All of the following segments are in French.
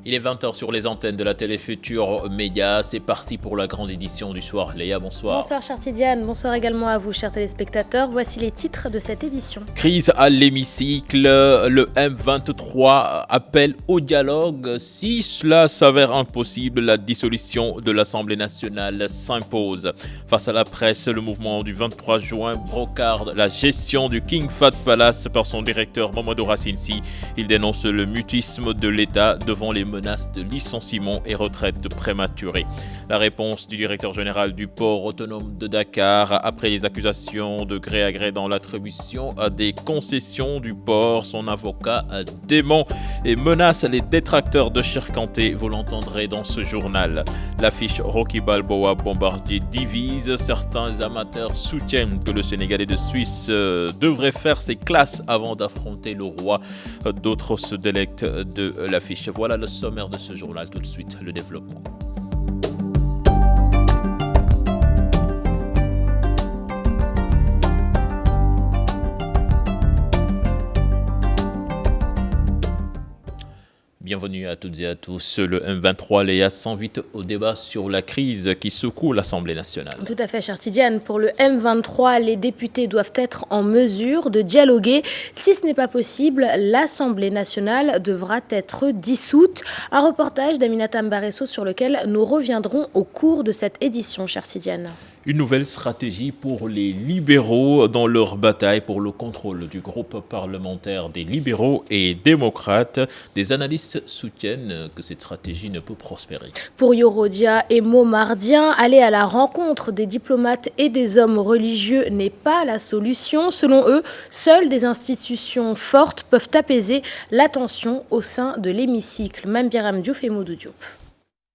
Il est 20h sur les antennes de la télé Futur Média. C'est parti pour la grande édition du soir. Léa, bonsoir. Bonsoir, chère Tidiane. Bonsoir également à vous, chers téléspectateurs. Voici les titres de cette édition. Crise à l'hémicycle. Le M23 appelle au dialogue. Si cela s'avère impossible, la dissolution de l'Assemblée nationale s'impose. Face à la presse, le mouvement du 23 juin brocarde la gestion du King Fahd Palace par son directeur Mamadou Racine Sy. Il dénonce le mutisme de l'État devant les menaces de licenciement et retraite prématurée. La réponse du directeur général du port autonome de Dakar après les accusations de gré à gré dans l'attribution des concessions du port. Son avocat dément et menace les détracteurs de Cheikh Kanté. Vous l'entendrez dans ce journal. L'affiche Rocky Balboa Bombardier divise. Certains amateurs soutiennent que le Sénégalais de Suisse devrait faire ses classes avant d'affronter le roi. D'autres se délectent de l'affiche. Voilà le sommaire de ce journal. Tout de suite, le développement. Bienvenue à toutes et à tous. Le M23, Léa, s'invite au débat sur la crise qui secoue l'Assemblée nationale. Tout à fait, chère Tidiane. Pour le M23, les députés doivent être en mesure de dialoguer. Si ce n'est pas possible, l'Assemblée nationale devra être dissoute. Un reportage d'Aminata Mbaresso sur lequel nous reviendrons au cours de cette édition, chère Tidiane. Une nouvelle stratégie pour les libéraux dans leur bataille pour le contrôle du groupe parlementaire des libéraux et démocrates. Des analystes soutiennent que cette stratégie ne peut prospérer. Pour Yorodia et Momardien, aller à la rencontre des diplomates et des hommes religieux n'est pas la solution. Selon eux, seules des institutions fortes peuvent apaiser la tension au sein de l'hémicycle. Mambiram Diouf et Moudou Diop.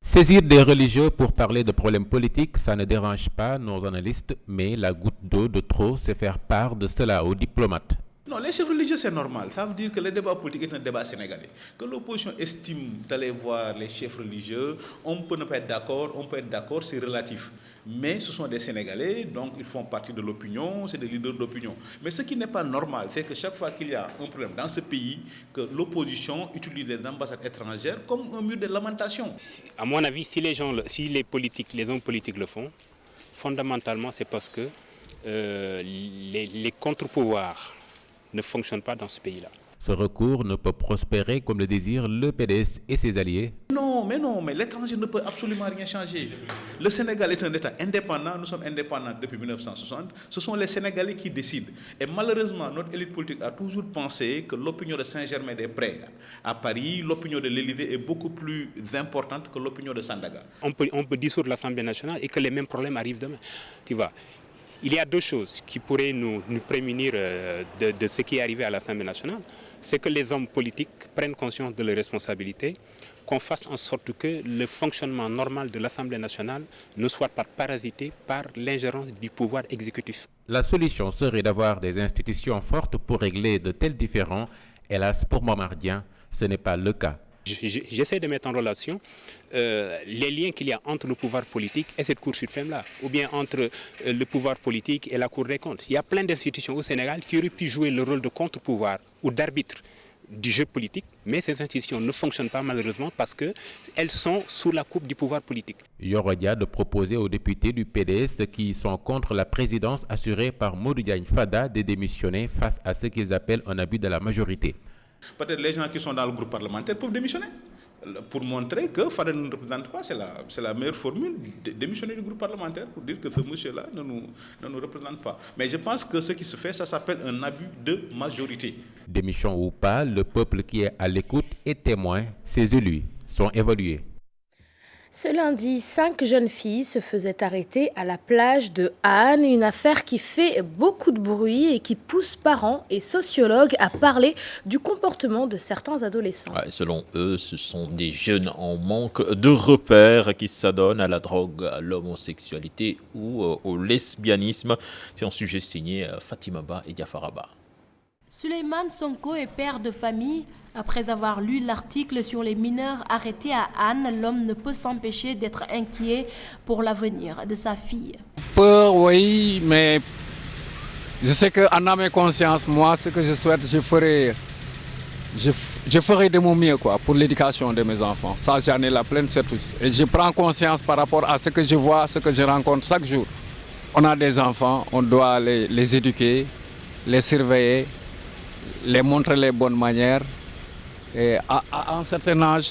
Saisir des religieux pour parler de problèmes politiques, ça ne dérange pas nos analystes, mais la goutte d'eau de trop, c'est faire part de cela aux diplomates. Non, les chefs religieux, c'est normal. Ça veut dire que le débat politique est un débat sénégalais. Que l'opposition estime d'aller voir les chefs religieux, on peut ne pas être d'accord, on peut être d'accord, c'est relatif. Mais ce sont des Sénégalais, donc ils font partie de l'opinion, c'est des leaders d'opinion. Mais ce qui n'est pas normal, c'est que chaque fois qu'il y a un problème dans ce pays, que l'opposition utilise les ambassades étrangères comme un mur de lamentation. À mon avis, si les hommes politiques le font, fondamentalement, c'est parce que les contre-pouvoirs ne fonctionne pas dans ce pays-là. Ce recours ne peut prospérer comme le désirent le PDS et ses alliés. Non, mais l'étranger ne peut absolument rien changer. Le Sénégal est un État indépendant, nous sommes indépendants depuis 1960. Ce sont les Sénégalais qui décident. Et malheureusement, notre élite politique a toujours pensé que l'opinion de Saint-Germain-des-Prés à Paris, l'opinion de l'Élysée est beaucoup plus importante que l'opinion de Sandaga. On peut dissoudre l'Assemblée nationale et que les mêmes problèmes arrivent demain. Tu vois. Il y a deux choses qui pourraient nous prémunir de ce qui est arrivé à l'Assemblée nationale. C'est que les hommes politiques prennent conscience de leurs responsabilités, qu'on fasse en sorte que le fonctionnement normal de l'Assemblée nationale ne soit pas parasité par l'ingérence du pouvoir exécutif. La solution serait d'avoir des institutions fortes pour régler de tels différends. Hélas, pour Momardien, ce n'est pas le cas. J'essaie de mettre en relation les liens qu'il y a entre le pouvoir politique et cette Cour suprême-là, ou bien entre le pouvoir politique et la Cour des comptes. Il y a plein d'institutions au Sénégal qui auraient pu jouer le rôle de contre-pouvoir ou d'arbitre du jeu politique, mais ces institutions ne fonctionnent pas malheureusement parce qu'elles sont sous la coupe du pouvoir politique. Yorodia de proposer aux députés du PDS qui sont contre la présidence assurée par Modou Diagne Fada de démissionner face à ce qu'ils appellent un abus de la majorité. Peut-être les gens qui sont dans le groupe parlementaire peuvent démissionner. Pour montrer que Fada ne nous représente pas, c'est la meilleure formule, de démissionner du groupe parlementaire pour dire que ce monsieur-là ne nous représente pas. Mais je pense que ce qui se fait, ça s'appelle un abus de majorité. Démission ou pas, le peuple qui est à l'écoute est témoin, ses élus sont évalués. Ce lundi, 5 jeunes filles se faisaient arrêter à la plage de Han, une affaire qui fait beaucoup de bruit et qui pousse parents et sociologues à parler du comportement de certains adolescents. Selon eux, ce sont des jeunes en manque de repères qui s'adonnent à la drogue, à l'homosexualité ou au lesbianisme. C'est un sujet signé Fatima Ba et Diafaraba. Souleymane Sonko est père de famille. Après avoir lu l'article sur les mineurs arrêtés à Han, l'homme ne peut s'empêcher d'être inquiet pour l'avenir de sa fille. Peur, oui, mais je sais qu'en âme et conscience, moi, ce que je souhaite, je je ferai de mon mieux pour l'éducation de mes enfants. Ça, j'en ai la pleine certitude. Et je prends conscience par rapport à ce que je vois, ce que je rencontre chaque jour. On a des enfants, on doit les éduquer, les surveiller, les montrer les bonnes manières. Et à un certain âge,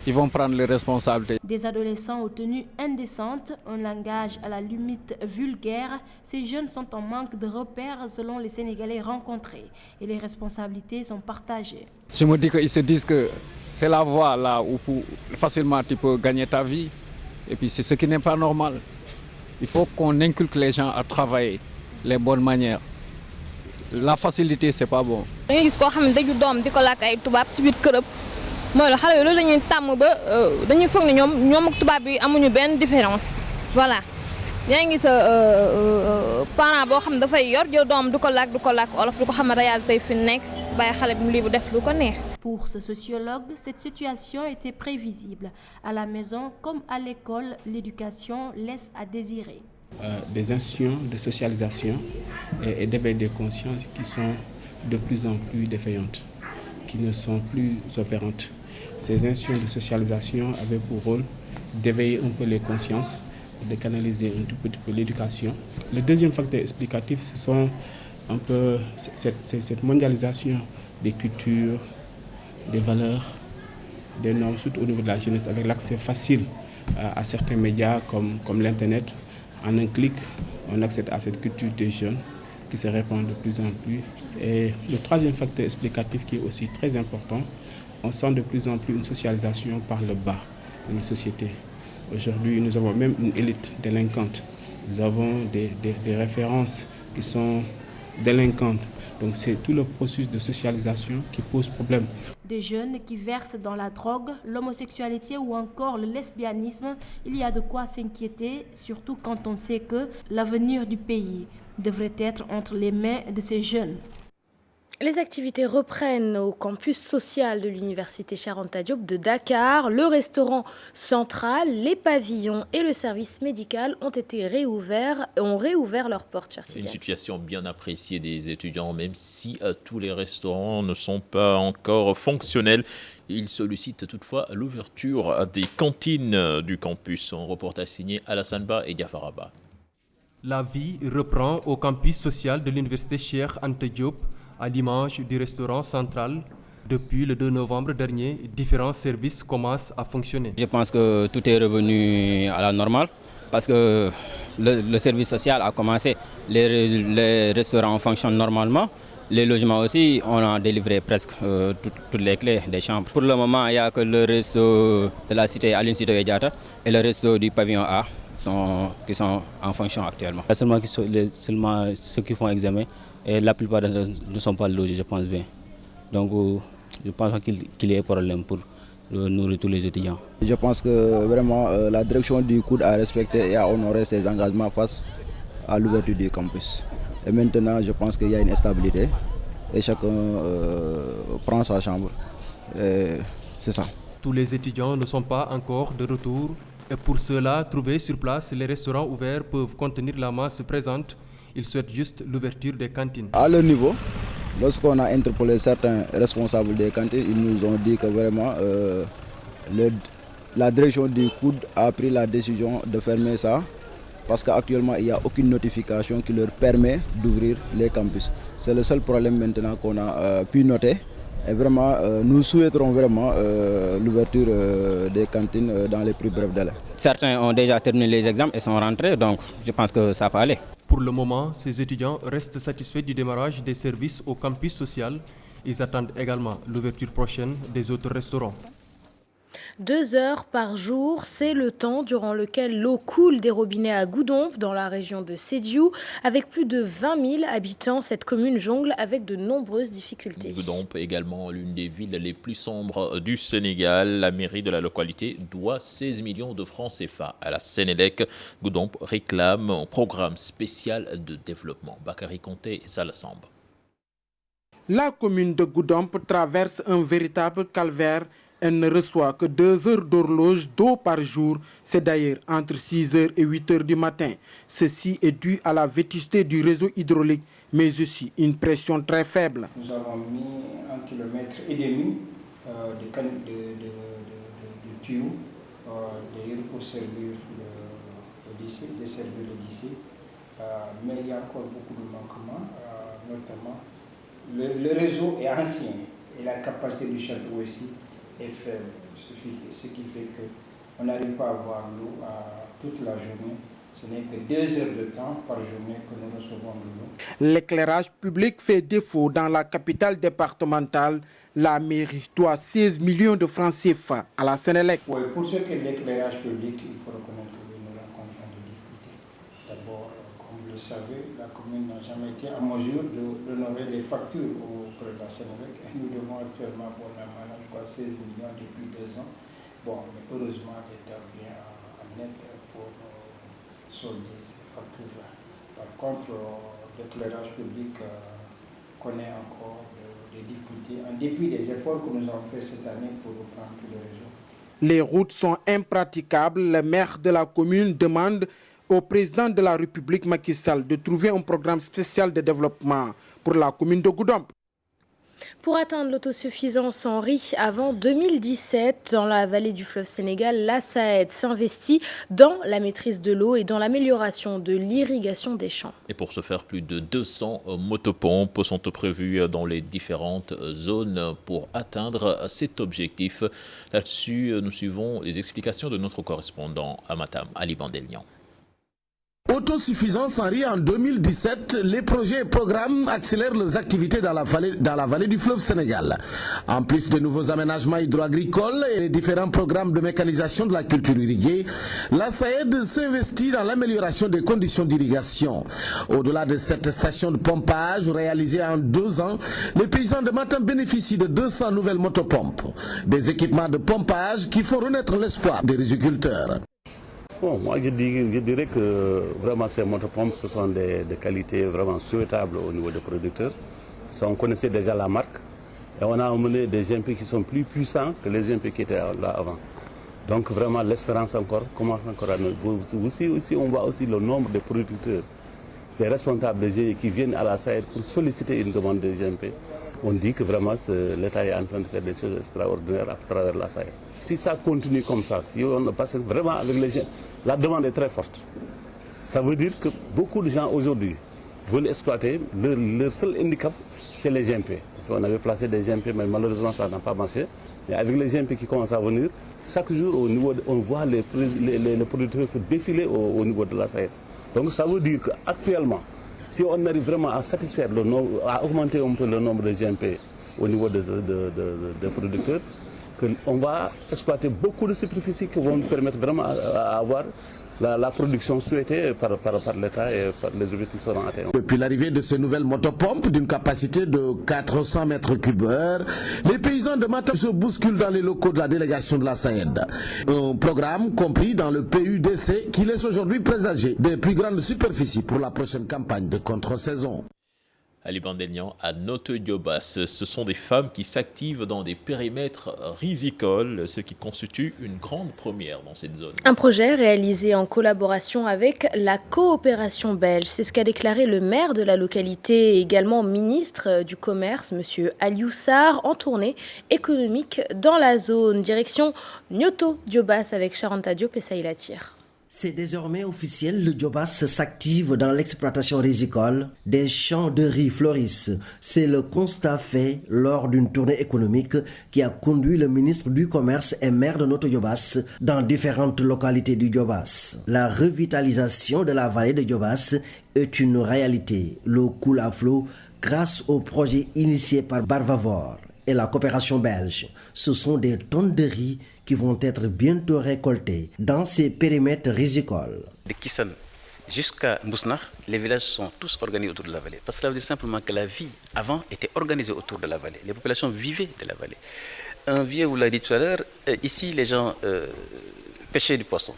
ils vont prendre les responsabilités. Des adolescents aux tenues indécentes, un langage à la limite vulgaire, ces jeunes sont en manque de repères selon les Sénégalais rencontrés et les responsabilités sont partagées. Je me dis qu'ils se disent que c'est la voie là où facilement tu peux gagner ta vie et puis c'est ce qui n'est pas normal. Il faut qu'on inculque les gens à travailler les bonnes manières. La facilité, c'est pas bon. mooy la xale yi loolu la ñuy tàmm ba dañuy foog ne ñoom ak tubaab bi amuñu benn différence voilà yaa ngi sa parent boo xam dafay yor jël doom du ko làkk olof du ko xam réalité fi nekk bàyyi xale bi mu lii bu def lu ko neex. Pour ce sociologue, cette situation était prévisible. À la maison comme à l'école, l'éducation laisse à désirer. Des institutions de socialisation et d'éveil des consciences qui sont de plus en plus défaillantes, qui ne sont plus opérantes. Ces institutions de socialisation avaient pour rôle d'éveiller un peu les consciences, de canaliser un tout petit peu l'éducation. Le deuxième facteur explicatif, ce sont un peu cette mondialisation des cultures, des valeurs, des normes, surtout au niveau de la jeunesse, avec l'accès facile à certains médias comme l'Internet. En un clic, on accède à cette culture des jeunes qui se répand de plus en plus. Et le troisième facteur explicatif qui est aussi très important, on sent de plus en plus une socialisation par le bas de nos sociétés. Aujourd'hui, nous avons même une élite délinquante. Nous avons des références qui sont délinquantes. Donc c'est tout le processus de socialisation qui pose problème. Des jeunes qui versent dans la drogue, l'homosexualité ou encore le lesbianisme, il y a de quoi s'inquiéter, surtout quand on sait que l'avenir du pays devrait être entre les mains de ces jeunes. Les activités reprennent au campus social de l'université Cheikh Anta Diop de Dakar. Le restaurant central, les pavillons et le service médical ont réouvert leurs portes. C'est une situation bien appréciée des étudiants, même si tous les restaurants ne sont pas encore fonctionnels. Ils sollicitent toutefois l'ouverture des cantines du campus. Un reportage signé Alassane Ba et Diafar Abba. La vie reprend au campus social de l'université Cheikh Anta Diop. À l'image du restaurant central, depuis le 2 novembre dernier, différents services commencent à fonctionner. Je pense que tout est revenu à la normale parce que le service social a commencé, les restaurants fonctionnent normalement, les logements aussi, on a délivré presque toutes les clés des chambres. Pour le moment, il n'y a que le resto de la cité Aline Sitoé Diatta et le resto du pavillon A qui sont en fonction actuellement. Seulement ceux qui font examen. Et la plupart d'entre eux ne sont pas logés, je pense bien. Donc, je pense qu'il y a un problème pour nourrir tous les étudiants. Je pense que vraiment la direction du COUD a respecté et a honoré ses engagements face à l'ouverture du campus. Et maintenant, je pense qu'il y a une stabilité et chacun prend sa chambre. C'est ça. Tous les étudiants ne sont pas encore de retour. Et pour cela, trouver sur place, les restaurants ouverts peuvent contenir la masse présente. Ils souhaitent juste l'ouverture des cantines. À leur niveau, lorsqu'on a interpellé certains responsables des cantines, ils nous ont dit que vraiment la direction du COUD a pris la décision de fermer ça parce qu'actuellement il n'y a aucune notification qui leur permet d'ouvrir les campus. C'est le seul problème maintenant qu'on a pu noter. Et vraiment, nous souhaiterons vraiment l'ouverture des cantines dans les plus brefs délais. Certains ont déjà terminé les examens et sont rentrés, donc je pense que ça peut aller. Pour le moment, ces étudiants restent satisfaits du démarrage des services au campus social. Ils attendent également l'ouverture prochaine des autres restaurants. 2 heures par jour, c'est le temps durant lequel l'eau coule des robinets à Goudomp, dans la région de Sédhiou. Avec plus de 20 000 habitants, cette commune jongle avec de nombreuses difficultés. Goudomp est également l'une des villes les plus sombres du Sénégal. La mairie de la localité doit 16 millions de francs CFA à la Sénélec. Goudomp réclame un programme spécial de développement. Bakary Conté et Salasamba. La commune de Goudomp traverse un véritable calvaire. Elle ne reçoit que 2 heures d'horloge d'eau par jour. C'est d'ailleurs entre 6 heures et 8 heures du matin. Ceci est dû à la vétusté du réseau hydraulique, mais aussi une pression très faible. Nous avons mis 1,5 km de tuyaux, d'ailleurs pour servir le lycée, desservir le lycée. Mais il y a encore beaucoup de manquements, notamment le réseau est ancien et la capacité du château aussi est faible, ce qui fait qu'on n'arrive pas à avoir l'eau toute la journée. Ce n'est que 2 heures de temps par journée que nous recevons de l'eau. L'éclairage public fait défaut dans la capitale départementale. La mairie doit 16 millions de francs CFA à la Sénélec. Oui, pour ce qui est de l'éclairage public, il faut reconnaître que nous rencontrons des difficultés. D'abord, comme vous le savez, la commune n'a jamais été en mesure d'honorer les factures auprès de la Sénélec. Nous devons actuellement, pour la malade, 16 millions depuis 2 ans. Bon, mais heureusement, l'État vient en aide pour solder ces factures-là. Par contre, l'éclairage public connaît encore des difficultés, en dépit des efforts que nous avons faits cette année pour reprendre tous les réseaux. Les routes sont impraticables. Le maire de la commune demande au président de la République, Macky Sall, de trouver un programme spécial de développement pour la commune de Goudomp. Pour atteindre l'autosuffisance en riz avant 2017, dans la vallée du fleuve Sénégal, la SAED s'investit dans la maîtrise de l'eau et dans l'amélioration de l'irrigation des champs. Et pour ce faire, plus de 200 motopompes sont prévues dans les différentes zones pour atteindre cet objectif. Là-dessus, nous suivons les explications de notre correspondant à Matam, Ali Bandelnian. Autosuffisance en riz en 2017, les projets et programmes accélèrent leurs activités dans la vallée du fleuve Sénégal. En plus de nouveaux aménagements hydro-agricoles et les différents programmes de mécanisation de la culture irriguée, la SAED s'investit dans l'amélioration des conditions d'irrigation. Au-delà de cette station de pompage réalisée en 2 ans, les paysans de Matam bénéficient de 200 nouvelles motopompes, des équipements de pompage qui font renaître l'espoir des riziculteurs. Bon, moi je dirais que vraiment ces motopompes, ce sont des qualités vraiment souhaitables au niveau des producteurs. On connaissait déjà la marque et on a amené des GMP qui sont plus puissants que les GMP qui étaient là avant. Donc vraiment l'espérance encore commence encore à nous. Aussi, on voit aussi le nombre de producteurs, des responsables de GIE qui viennent à la SAED pour solliciter une demande de GMP. On dit que vraiment l'État est en train de faire des choses extraordinaires à travers la SAED. Si ça continue comme ça, parce que vraiment avec les gens, la demande est très forte. Ça veut dire que beaucoup de gens aujourd'hui veulent exploiter, leur seul handicap, c'est les GMP. On avait placé des GMP, mais malheureusement ça n'a pas marché. Mais avec les GMP qui commencent à venir, chaque jour on voit les producteurs se défiler au niveau de la SAED. Donc ça veut dire qu'actuellement, si on arrive vraiment à satisfaire à augmenter un peu le nombre de GMP au niveau des producteurs, on va exploiter beaucoup de superficies qui vont nous permettre vraiment à avoir la production souhaitée par l'État et par les objectifs qui seront atteints. Depuis l'arrivée de ces nouvelles motopompes d'une capacité de 400 mètres cubes heure, les paysans de Matam se bousculent dans les locaux de la délégation de la SAED. Un programme compris dans le PUDC qui laisse aujourd'hui présager des plus grandes superficies pour la prochaine campagne de contre-saison. Ali Bandelnian à Noto-Diobas. Ce sont des femmes qui s'activent dans des périmètres rizicoles, ce qui constitue une grande première dans cette zone. Un projet réalisé en collaboration avec la coopération belge. C'est ce qu'a déclaré le maire de la localité et également ministre du Commerce, M. Aliou Sarr, en tournée économique dans la zone. Direction Noto-Diobas avec Charanta Diop et Saïla Tire. C'est désormais officiel, le Diobas s'active dans l'exploitation rizicole. Des champs de riz fleurissent. C'est le constat fait lors d'une tournée économique qui a conduit le ministre du Commerce et maire de Noto-Diobas dans différentes localités du Diobas. La revitalisation de la vallée de Diobas est une réalité. L'eau coule à flot grâce au projet initié par Barvavor et la coopération belge. Ce sont des tonnes de riz qui vont être bientôt récoltés dans ces périmètres rizicoles. De Kissan jusqu'à Mbousnakh, les villages sont tous organisés autour de la vallée. Parce que cela veut dire simplement que la vie avant était organisée autour de la vallée. Les populations vivaient de la vallée. Un vieux vous l'a dit tout à l'heure, ici les gens pêchaient du poisson.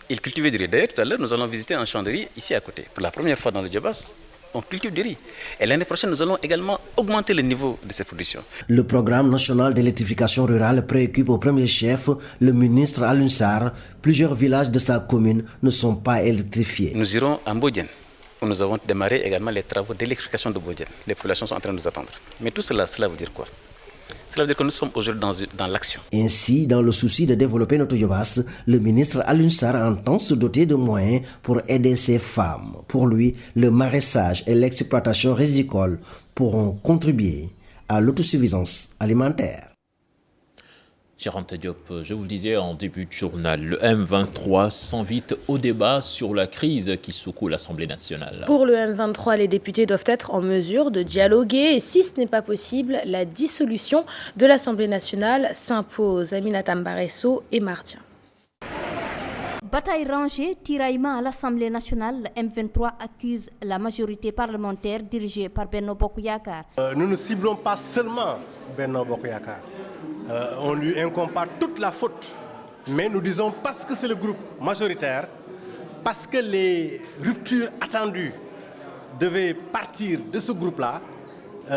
Ils cultivaient du riz. D'ailleurs tout à l'heure nous allons visiter un champ de riz ici à côté. Pour la première fois dans le Diobas, on cultive du riz. Et l'année prochaine, nous allons également augmenter le niveau de ces productions. Le programme national d'électrification rurale préoccupe au premier chef le ministre Aliou Sarr. Plusieurs villages de sa commune ne sont pas électrifiés. Nous irons à Mbodjen, où nous avons démarré également les travaux d'électrification de Mbodjen. Les populations sont en train de nous attendre. Mais tout cela veut dire quoi? Cela veut dire que nous sommes aujourd'hui dans l'action. Ainsi, dans le souci de développer notre Djobas, le ministre Alioune Sarr entend se doter de moyens pour aider ces femmes. Pour lui, le maraîchage et l'exploitation rizicole pourront contribuer à l'autosuffisance alimentaire. Cher Anta Diop, je vous le disais en début de journal, le M23 s'invite au débat sur la crise qui secoue l'Assemblée nationale. Pour le M23, les députés doivent être en mesure de dialoguer et si ce n'est pas possible, la dissolution de l'Assemblée nationale s'impose. Aminata Mbaresso et Martien. Bataille rangée, tiraillement à l'Assemblée nationale, le M23 accuse la majorité parlementaire dirigée par Benno Bokk Yakaar. Nous ne ciblons pas seulement Benno Bokk Yakaar. On lui incombe pas toute la faute. Mais nous disons parce que c'est le groupe majoritaire, parce que les ruptures attendues devaient partir de ce groupe-là,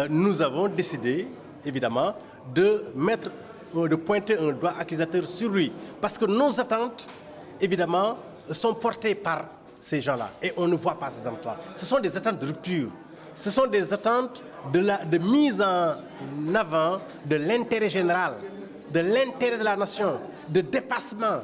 nous avons décidé, évidemment, de pointer un doigt accusateur sur lui. Parce que nos attentes, évidemment, sont portées par ces gens-là. Et on ne voit pas ces attentes-là. Ce sont des attentes de rupture. Ce sont des attentes de mise en avant de l'intérêt général, de l'intérêt de la nation, de dépassement,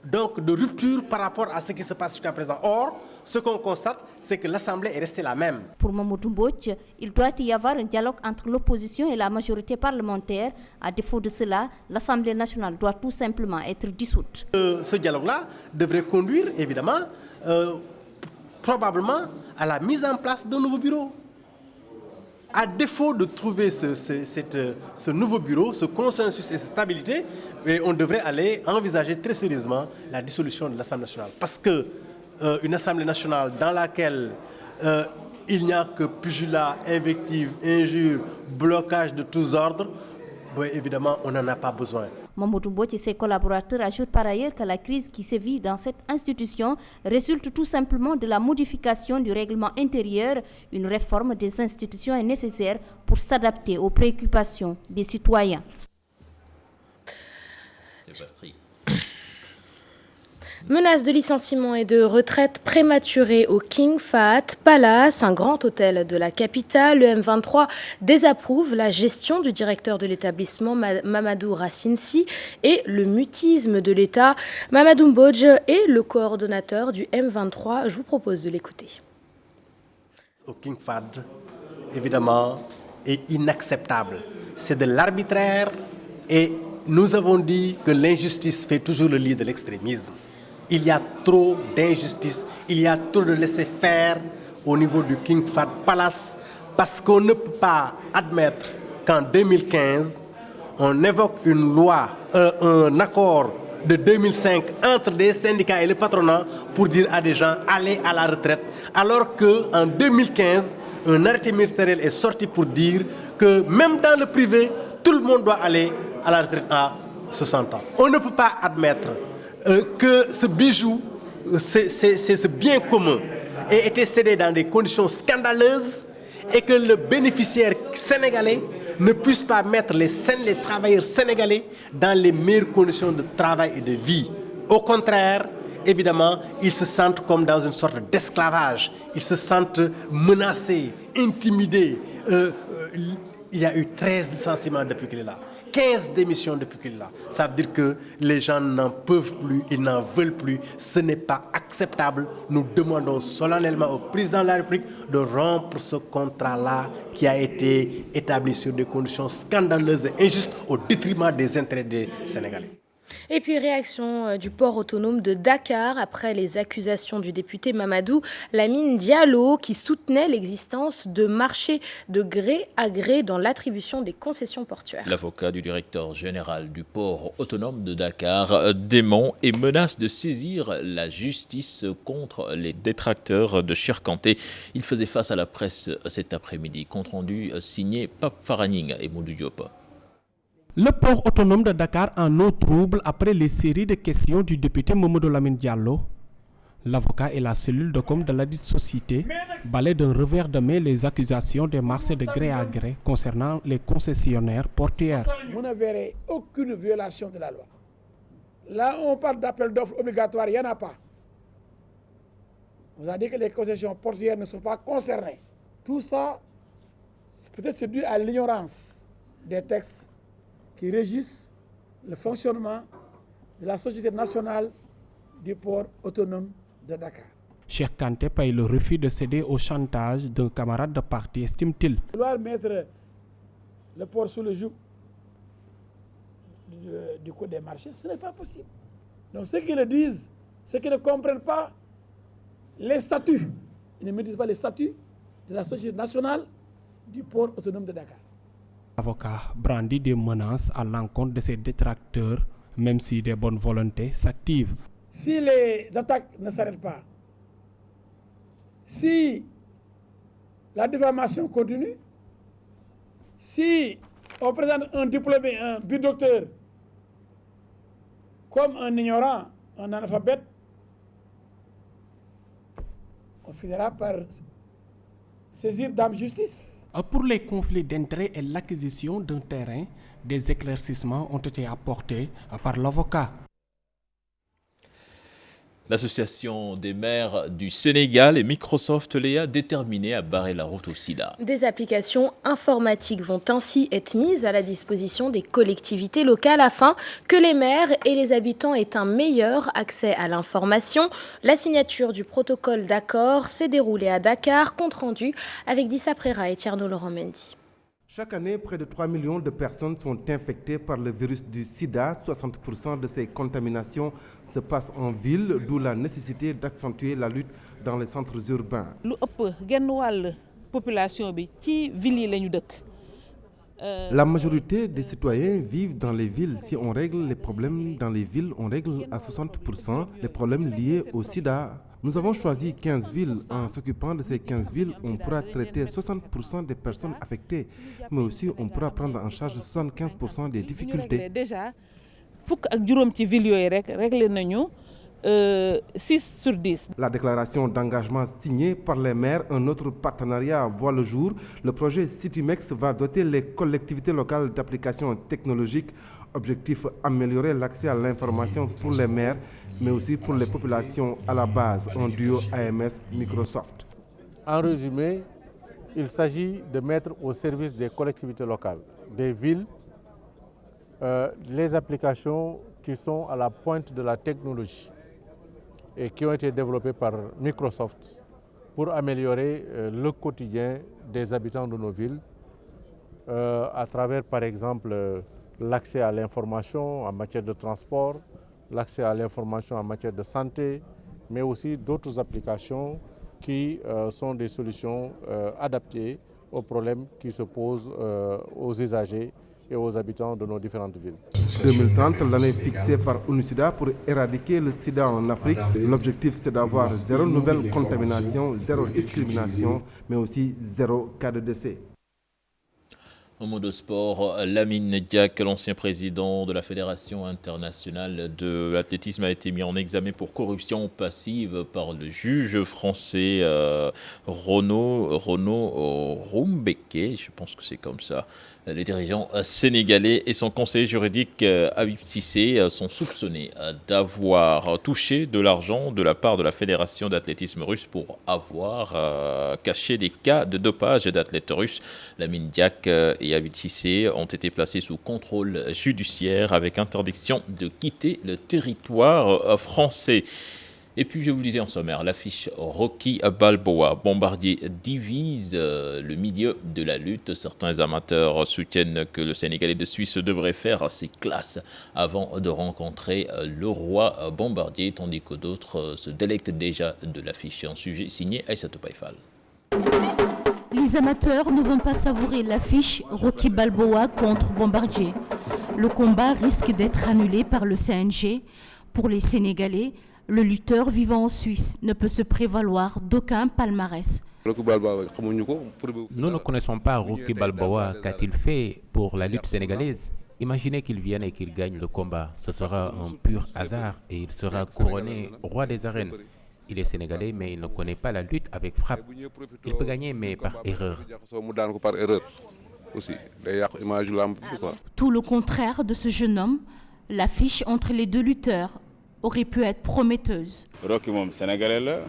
donc de rupture par rapport à ce qui se passe jusqu'à présent. Or, ce qu'on constate, c'est que l'Assemblée est restée la même. Pour Mamadou Mbodj, il doit y avoir un dialogue entre l'opposition et la majorité parlementaire. À défaut de cela, l'Assemblée nationale doit tout simplement être dissoute. Ce dialogue-là devrait conduire, évidemment, probablement à la mise en place d'un nouveau bureau. À défaut de trouver ce nouveau bureau, ce consensus et cette stabilité, on devrait aller envisager très sérieusement la dissolution de l'Assemblée nationale. Parce qu'une Assemblée nationale dans laquelle il n'y a que pugilat, invective, injures, blocage de tous ordres, évidemment, on n'en a pas besoin. Mamadou Mbodj et ses collaborateurs ajoutent par ailleurs que la crise qui sévit dans cette institution résulte tout simplement de la modification du règlement intérieur. Une réforme des institutions est nécessaire pour s'adapter aux préoccupations des citoyens. C'est parti. Menace de licenciement et de retraite prématurée au King Fahd Palace, un grand hôtel de la capitale. Le M23 désapprouve la gestion du directeur de l'établissement Mamadou Racine Sy et le mutisme de l'État. Mamadou Mbodj est le coordonnateur du M23. Je vous propose de l'écouter. Au King Fahd, évidemment, est inacceptable. C'est de l'arbitraire et nous avons dit que l'injustice fait toujours le lit de l'extrémisme. Il y a trop d'injustice, il y a trop de laisser-faire au niveau du King Fahd Palace parce qu'on ne peut pas admettre qu'en 2015, on évoque une loi, un accord de 2005 entre des syndicats et le patronat pour dire à des gens allez à la retraite, alors qu'en 2015, un arrêté ministériel est sorti pour dire que même dans le privé, tout le monde doit aller à la retraite à 60 ans. On ne peut pas admettre que ce bijou, ce bien commun, ait été cédé dans des conditions scandaleuses et que le bénéficiaire sénégalais ne puisse pas mettre les travailleurs sénégalais dans les meilleures conditions de travail et de vie. Au contraire, évidemment, ils se sentent comme dans une sorte d'esclavage. Ils se sentent menacés, intimidés. Il y a eu 13 licenciements depuis qu'il est là. 15 démissions depuis qu'il est là. Ça veut dire que les gens n'en peuvent plus, ils n'en veulent plus. Ce n'est pas acceptable. Nous demandons solennellement au président de la République de rompre ce contrat-là qui a été établi sur des conditions scandaleuses et injustes au détriment des intérêts des Sénégalais. Et puis réaction du port autonome de Dakar après les accusations du député Mamadou Lamine Diallo qui soutenait l'existence de marchés de gré à gré dans l'attribution des concessions portuaires. L'avocat du directeur général du port autonome de Dakar dément et menace de saisir la justice contre les détracteurs de Cheikh Kanté. Il faisait face à la presse cet après-midi. Compte rendu signé Pape Faraning et Modou Diop. Le port autonome de Dakar en eau trouble après les séries de questions du député Mamadou Lamine Diallo. L'avocat et la cellule de com de ladite société balaient d'un revers de main les accusations des marchés de gré à gré concernant les concessionnaires portuaires. Vous ne verrez aucune violation de la loi. Là, on parle d'appel d'offres obligatoire, il n'y en a pas. On vous a dit que les concessions portuaires ne sont pas concernées. Tout ça, peut-être c'est dû à l'ignorance des textes qui régissent le fonctionnement de la Société nationale du port autonome de Dakar. Cheikh Kanté paye le refus de céder au chantage d'un camarade de parti, estime-t-il. Vouloir mettre le port sous le joug du code des marchés, ce n'est pas possible. Donc ceux qui le disent, ceux qui ne comprennent pas les statuts, ils ne maîtrisent pas les statuts de la Société nationale du port autonome de Dakar. L'avocat brandit des menaces à l'encontre de ses détracteurs, même si des bonnes volontés s'activent. Si les attaques ne s'arrêtent pas, si la diffamation continue, si on présente un diplômé, un docteur, comme un ignorant, un analphabète, on finira par saisir Dame Justice. Pour les conflits d'intérêts et l'acquisition d'un terrain, des éclaircissements ont été apportés par l'avocat. L'association des maires du Sénégal et Microsoft les a déterminés à barrer la route au sida. Des applications informatiques vont ainsi être mises à la disposition des collectivités locales afin que les maires et les habitants aient un meilleur accès à l'information. La signature du protocole d'accord s'est déroulée à Dakar, compte rendu avec Dissa Prera et Tierno Laurent Mendy. Chaque année, près de 3 millions de personnes sont infectées par le virus du sida. 60% de ces contaminations se passent en ville, d'où la nécessité d'accentuer la lutte dans les centres urbains. La majorité des citoyens vivent dans les villes. Si on règle les problèmes dans les villes, on règle à 60% les problèmes liés au sida. Nous avons choisi 15 villes. En s'occupant de ces 15 villes, on pourra traiter 60% des personnes affectées, mais aussi on pourra prendre en charge 75% des difficultés. Déjà, 6 sur 10. La déclaration d'engagement signée par les maires, un autre partenariat voit le jour. Le projet CityMex va doter les collectivités locales d'applications technologiques. Objectif, améliorer l'accès à l'information pour les maires, mais aussi pour les populations à la base, en duo AMS-Microsoft. En résumé, il s'agit de mettre au service des collectivités locales, des villes, les applications qui sont à la pointe de la technologie et qui ont été développées par Microsoft pour améliorer le quotidien des habitants de nos villes à travers, par exemple, l'accès à l'information en matière de transport, l'accès à l'information en matière de santé, mais aussi d'autres applications qui sont des solutions adaptées aux problèmes qui se posent aux usagers et aux habitants de nos différentes villes. 2030, l'année fixée par UNICIDA pour éradiquer le sida en Afrique. L'objectif, c'est d'avoir 0 nouvelle contamination, 0 discrimination, mais aussi 0 cas de décès. Au mot de sport, Lamine Diack, l'ancien président de la Fédération internationale de l'athlétisme, a été mis en examen pour corruption passive par le juge français Renaud Rumbeke, je pense que c'est comme ça. Les dirigeants sénégalais et son conseiller juridique Habib Cissé sont soupçonnés d'avoir touché de l'argent de la part de la Fédération d'athlétisme russe pour avoir caché des cas de dopage d'athlètes russes. Lamine Diack et Habib Cissé ont été placés sous contrôle judiciaire avec interdiction de quitter le territoire français. Et puis, je vous disais en sommaire, l'affiche Rocky Balboa, Bombardier divise le milieu de la lutte. Certains amateurs soutiennent que le Sénégalais de Suisse devrait faire ses classes avant de rencontrer le roi Bombardier, tandis que d'autres se délectent déjà de l'affiche. Un sujet signé Aïssatou Païfal. Les amateurs ne vont pas savourer l'affiche Rocky Balboa contre Bombardier. Le combat risque d'être annulé par le CNG. Pour les Sénégalais, le lutteur vivant en Suisse ne peut se prévaloir d'aucun palmarès. Nous ne connaissons pas Rocky Balboa. Qu'a-t-il fait pour la lutte sénégalaise? Imaginez qu'il vienne et qu'il gagne le combat. Ce sera un pur hasard et il sera couronné roi des arènes. Il est sénégalais, mais il ne connaît pas la lutte avec frappe. Il peut gagner, mais par erreur. Tout le contraire de ce jeune homme, l'affiche entre les deux lutteurs aurait pu être prometteuse. Rocky moom sénégalais la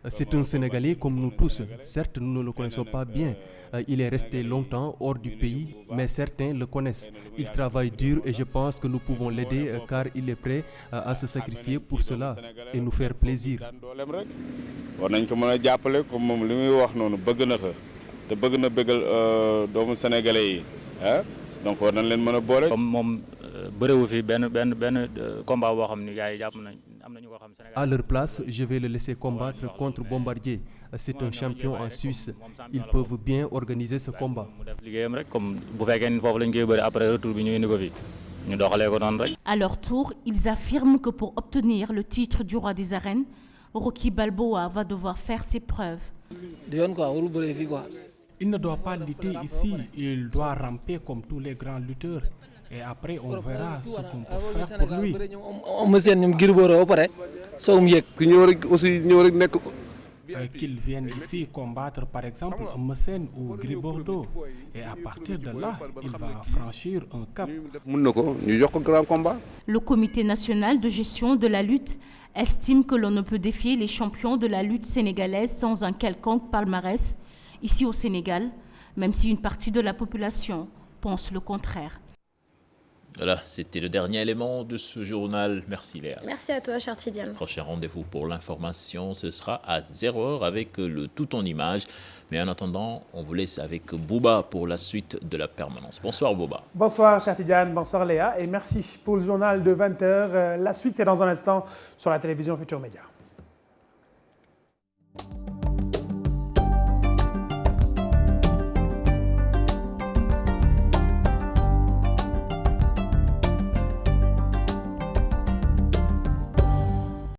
C'est un Sénégalais comme nous tous. Certes, nous ne le connaissons pas bien. Il est resté longtemps hors du pays, mais certains le connaissent. Il travaille dur et je pense que nous pouvons l'aider car il est prêt à se sacrifier pour cela et nous faire plaisir. À leur place, je vais le laisser combattre contre Bombardier. C'est un champion en Suisse. Ils peuvent bien organiser ce combat. À leur tour, ils affirment que pour obtenir le titre du roi des arènes, Rocky Balboa va devoir faire ses preuves. Il ne doit pas lutter ici, il doit ramper comme tous les grands lutteurs. Et après, on verra ce qu'on peut faire pour lui. Qu'il vienne ici combattre par exemple Eumeu Sène ou Gris Bordeaux. Et à partir de là, il va franchir un cap. Le comité national de gestion de la lutte estime que l'on ne peut défier les champions de la lutte sénégalaise sans un quelconque palmarès ici au Sénégal, même si une partie de la population pense le contraire. Voilà, c'était le dernier élément de ce journal. Merci Léa. Merci à toi, cher Tidiane. Prochain rendez-vous pour l'information, ce sera à 0h avec le tout en image. Mais en attendant, on vous laisse avec Bouba pour la suite de la permanence. Bonsoir Bouba. Bonsoir cher Tidiane, bonsoir Léa et merci pour le journal de 20h. La suite c'est dans un instant sur la télévision Futur Média.